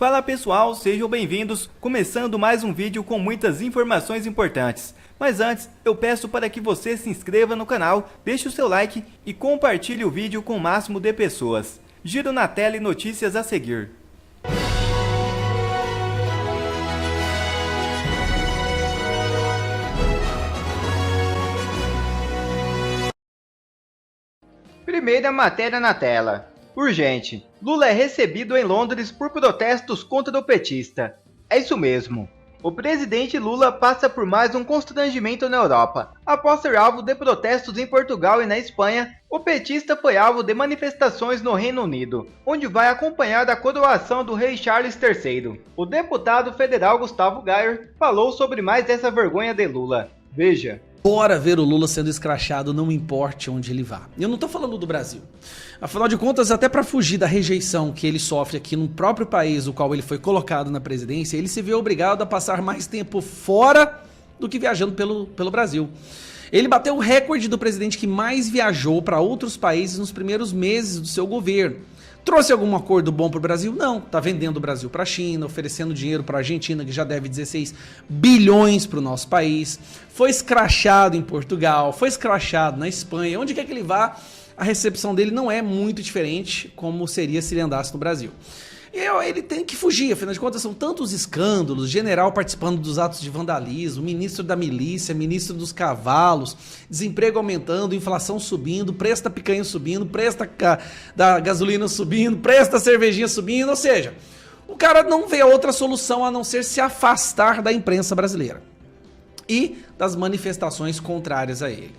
Fala pessoal, sejam bem-vindos, começando mais um vídeo com muitas informações importantes. Mas antes, eu peço para que você se inscreva no canal, deixe o seu like e compartilhe o vídeo com o máximo de pessoas. Giro na tela e notícias a seguir. Primeira matéria na tela. Urgente. Lula é recebido em Londres por protestos contra o petista. É isso mesmo. O presidente Lula passa por mais um constrangimento na Europa. Após ser alvo de protestos em Portugal e na Espanha, o petista foi alvo de manifestações no Reino Unido, onde vai acompanhar a coroação do rei Charles III. O deputado federal Gustavo Gayer falou sobre mais essa vergonha de Lula. Veja. Bora ver o Lula sendo escrachado, não importe onde ele vá. Eu não tô falando do Brasil. Afinal de contas, até para fugir da rejeição que ele sofre aqui no próprio país, o qual ele foi colocado na presidência, ele se vê obrigado a passar mais tempo fora do que viajando pelo Brasil. Ele bateu o recorde do presidente que mais viajou para outros países nos primeiros meses do seu governo. Trouxe algum acordo bom para o Brasil? Não. Está vendendo o Brasil para a China, oferecendo dinheiro para a Argentina, que já deve 16 bilhões para o nosso país. Foi escrachado em Portugal, foi escrachado na Espanha. Onde quer que ele vá, a recepção dele não é muito diferente como seria se ele andasse no Brasil. E ele tem que fugir, afinal de contas são tantos escândalos, general participando dos atos de vandalismo, ministro da milícia, ministro dos cavalos, desemprego aumentando, inflação subindo, preço da picanha subindo, preço da gasolina subindo, preço da cervejinha subindo, ou seja, o cara não vê outra solução a não ser se afastar da imprensa brasileira e das manifestações contrárias a ele.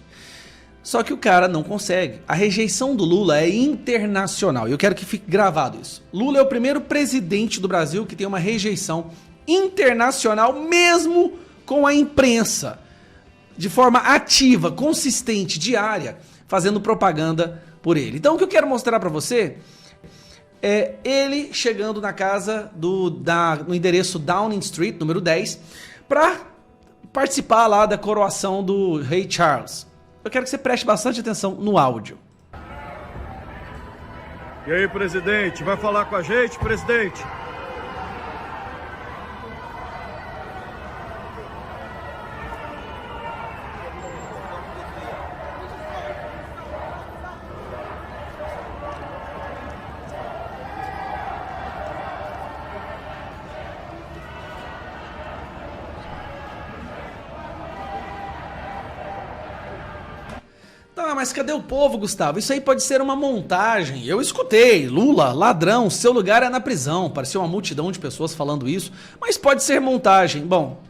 Só que o cara não consegue. A rejeição do Lula é internacional. E eu quero que fique gravado isso. Lula é o primeiro presidente do Brasil que tem uma rejeição internacional, mesmo com a imprensa. De forma ativa, consistente, diária, fazendo propaganda por ele. Então o que eu quero mostrar para você é ele chegando na casa no endereço Downing Street, número 10, para participar lá da coroação do rei Charles. Eu quero que você preste bastante atenção no áudio. E aí, presidente? Vai falar com a gente, presidente? Tá, mas cadê o povo, Gustavo? Isso aí pode ser uma montagem. Eu escutei, Lula, ladrão, seu lugar é na prisão. Pareceu uma multidão de pessoas falando isso, mas pode ser montagem. Bom,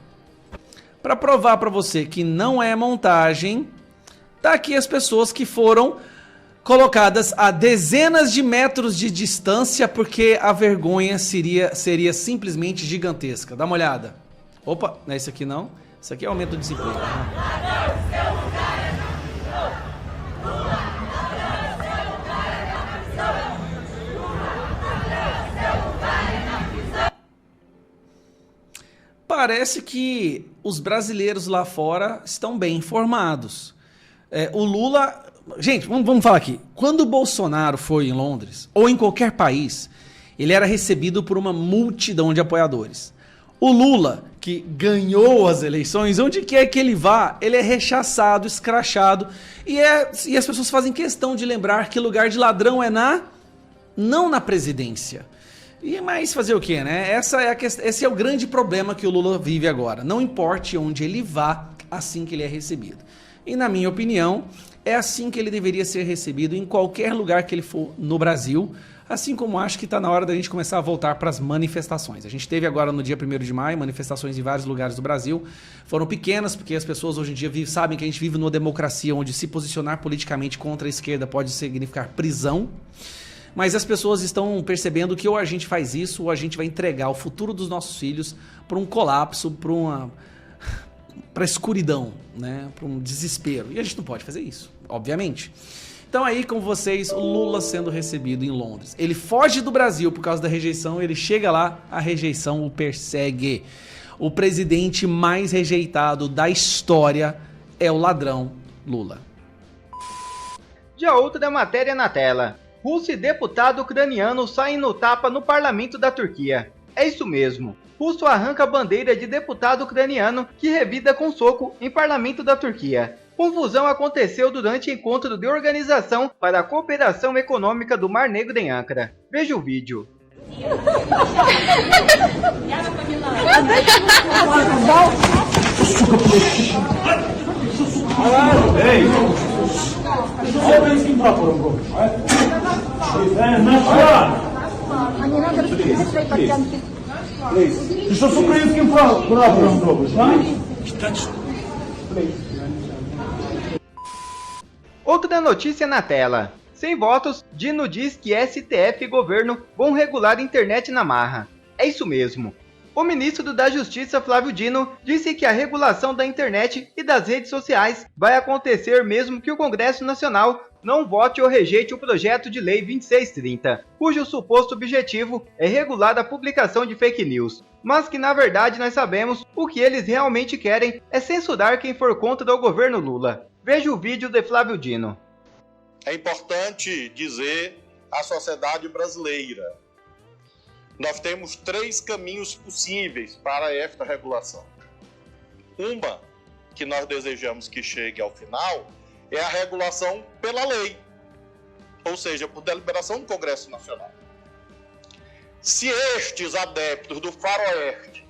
para provar para você que não é montagem, tá aqui as pessoas que foram colocadas a dezenas de metros de distância porque a vergonha seria simplesmente gigantesca. Dá uma olhada. Opa, não é isso aqui não. Isso aqui é aumento do desemprego. Parece que os brasileiros lá fora estão bem informados. O Lula... Gente, vamos falar aqui. Quando o Bolsonaro foi em Londres, ou em qualquer país, ele era recebido por uma multidão de apoiadores. O Lula, que ganhou as eleições, onde quer que ele vá, ele é rechaçado, escrachado. E as pessoas fazem questão de lembrar que lugar de ladrão é não na presidência. Mas fazer o quê, né? Esse é o grande problema que o Lula vive agora. Não importe onde ele vá, assim que ele é recebido. E na minha opinião, é assim que ele deveria ser recebido em qualquer lugar que ele for no Brasil. Assim como acho que está na hora da gente começar a voltar para as manifestações. A gente teve agora no dia 1º de maio manifestações em vários lugares do Brasil. Foram pequenas, porque as pessoas hoje em dia sabem que a gente vive numa democracia onde se posicionar politicamente contra a esquerda pode significar prisão. Mas as pessoas estão percebendo que ou a gente faz isso, ou a gente vai entregar o futuro dos nossos filhos para um colapso, para a escuridão, né? Para um desespero. E a gente não pode fazer isso, obviamente. Então aí com vocês, o Lula sendo recebido em Londres. Ele foge do Brasil por causa da rejeição, ele chega lá, a rejeição o persegue. O presidente mais rejeitado da história é o ladrão Lula. Já outra matéria na tela. Russo e deputado ucraniano saem no tapa no parlamento da Turquia. É isso mesmo. Russo arranca a bandeira de deputado ucraniano que revida com soco em parlamento da Turquia. Confusão aconteceu durante encontro de Organização para a Cooperação Econômica do Mar Negro em Ankara. Veja o vídeo. Ти що з українським прапором робиш, а? Outra notícia na tela. Sem votos, Dino diz que STF e governo vão regular internet na marra. É isso mesmo. O ministro da Justiça, Flávio Dino, disse que a regulação da internet e das redes sociais vai acontecer mesmo que o Congresso Nacional não vote ou rejeite o projeto de lei 2630, cujo suposto objetivo é regular a publicação de fake news. Mas que na verdade nós sabemos o que eles realmente querem é censurar quem for contra o governo Lula. Veja o vídeo de Flávio Dino. É importante dizer à sociedade brasileira: nós temos 3 caminhos possíveis para esta regulação. Uma, que nós desejamos que chegue ao final, é a regulação pela lei, ou seja, por deliberação do Congresso Nacional. Se estes adeptos do faroeste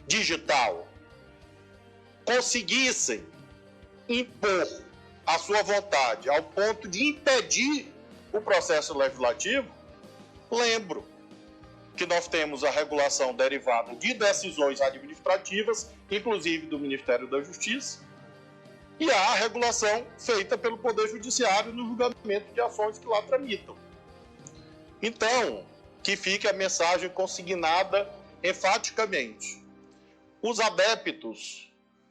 digital conseguissem impor a sua vontade ao ponto de impedir o processo legislativo, lembro que nós temos a regulação derivada de decisões administrativas, inclusive do Ministério da Justiça, e a regulação feita pelo Poder Judiciário no julgamento de ações que lá tramitam. Então, que fique a mensagem consignada enfaticamente: os adeptos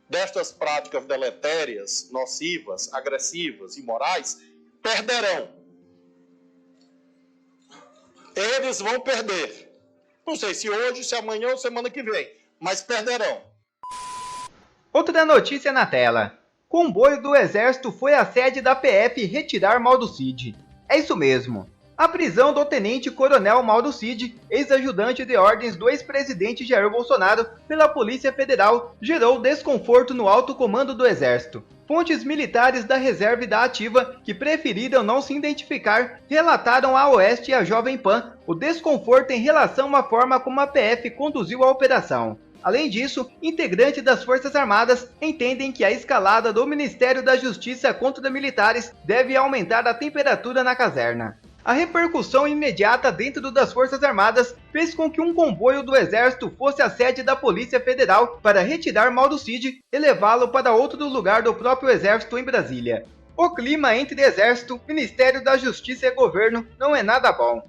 destas práticas deletérias, nocivas, agressivas e imorais perderão. Eles vão perder. Não sei se hoje, se amanhã ou semana que vem, mas perderão. Outra notícia na tela. Comboio do Exército foi à sede da PF retirar Mauro Cid. É isso mesmo. A prisão do tenente-coronel Mauro Cid, ex-ajudante de ordens do ex-presidente Jair Bolsonaro, pela Polícia Federal, gerou desconforto no alto comando do Exército. Fontes militares da reserva e da ativa, que preferiram não se identificar, relataram à Oeste e à Jovem Pan o desconforto em relação à forma como a PF conduziu a operação. Além disso, integrantes das Forças Armadas entendem que a escalada do Ministério da Justiça contra militares deve aumentar a temperatura na caserna. A repercussão imediata dentro das Forças Armadas fez com que um comboio do Exército fosse à sede da Polícia Federal para retirar Mauro Cid e levá-lo para outro lugar do próprio Exército em Brasília. O clima entre Exército, Ministério da Justiça e Governo não é nada bom.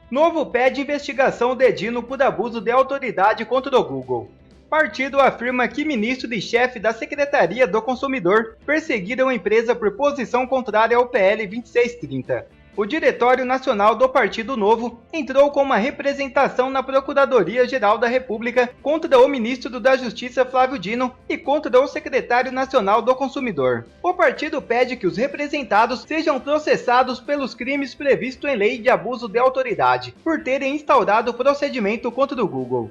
Novo pede investigação de Dino por abuso de autoridade contra o Google. Partido afirma que ministro e chefe da Secretaria do Consumidor perseguiram a empresa por posição contrária ao PL 2630. O Diretório Nacional do Partido Novo entrou com uma representação na Procuradoria-Geral da República contra o ministro da Justiça Flávio Dino e contra o secretário nacional do Consumidor. O partido pede que os representados sejam processados pelos crimes previstos em lei de abuso de autoridade, por terem instaurado o procedimento contra o Google.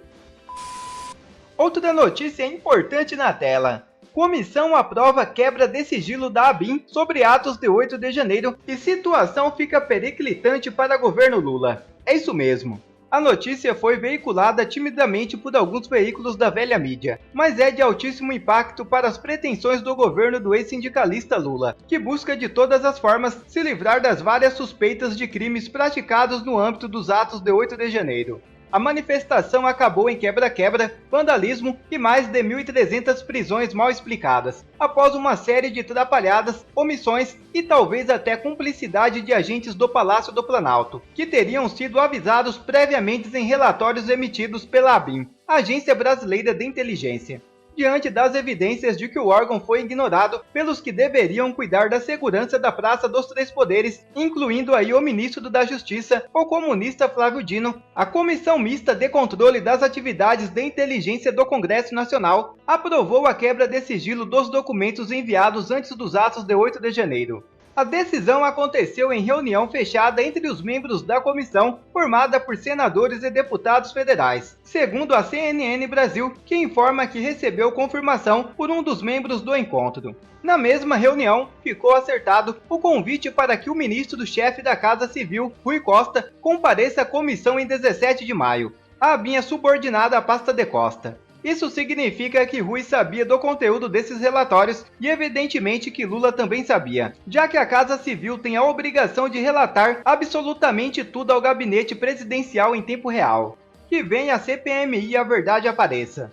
Outra notícia importante na tela. Comissão aprova quebra de sigilo da ABIN sobre atos de 8 de janeiro e situação fica periclitante para governo Lula. É isso mesmo. A notícia foi veiculada timidamente por alguns veículos da velha mídia, mas é de altíssimo impacto para as pretensões do governo do ex-sindicalista Lula, que busca de todas as formas se livrar das várias suspeitas de crimes praticados no âmbito dos atos de 8 de janeiro. A manifestação acabou em quebra-quebra, vandalismo e mais de 1.300 prisões mal explicadas, após uma série de trapalhadas, omissões e talvez até cumplicidade de agentes do Palácio do Planalto, que teriam sido avisados previamente em relatórios emitidos pela ABIN, Agência Brasileira de Inteligência. Diante das evidências de que o órgão foi ignorado pelos que deveriam cuidar da segurança da Praça dos Três Poderes, incluindo aí o ministro da Justiça, o comunista Flávio Dino, a Comissão Mista de Controle das Atividades de Inteligência do Congresso Nacional aprovou a quebra de sigilo dos documentos enviados antes dos atos de 8 de janeiro. A decisão aconteceu em reunião fechada entre os membros da comissão, formada por senadores e deputados federais, segundo a CNN Brasil, que informa que recebeu confirmação por um dos membros do encontro. Na mesma reunião, ficou acertado o convite para que o ministro-chefe da Casa Civil, Rui Costa, compareça à comissão em 17 de maio, a abinha subordinada à pasta de Costa. Isso significa que Rui sabia do conteúdo desses relatórios e evidentemente que Lula também sabia, já que a Casa Civil tem a obrigação de relatar absolutamente tudo ao gabinete presidencial em tempo real. Que venha a CPMI e a verdade apareça.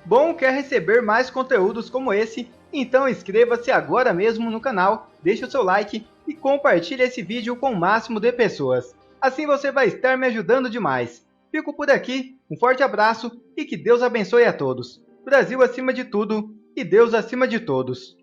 Bom, quer receber mais conteúdos como esse? Então inscreva-se agora mesmo no canal, deixe o seu like e compartilhe esse vídeo com o máximo de pessoas. Assim você vai estar me ajudando demais. Fico por aqui, um forte abraço e que Deus abençoe a todos. Brasil acima de tudo e Deus acima de todos.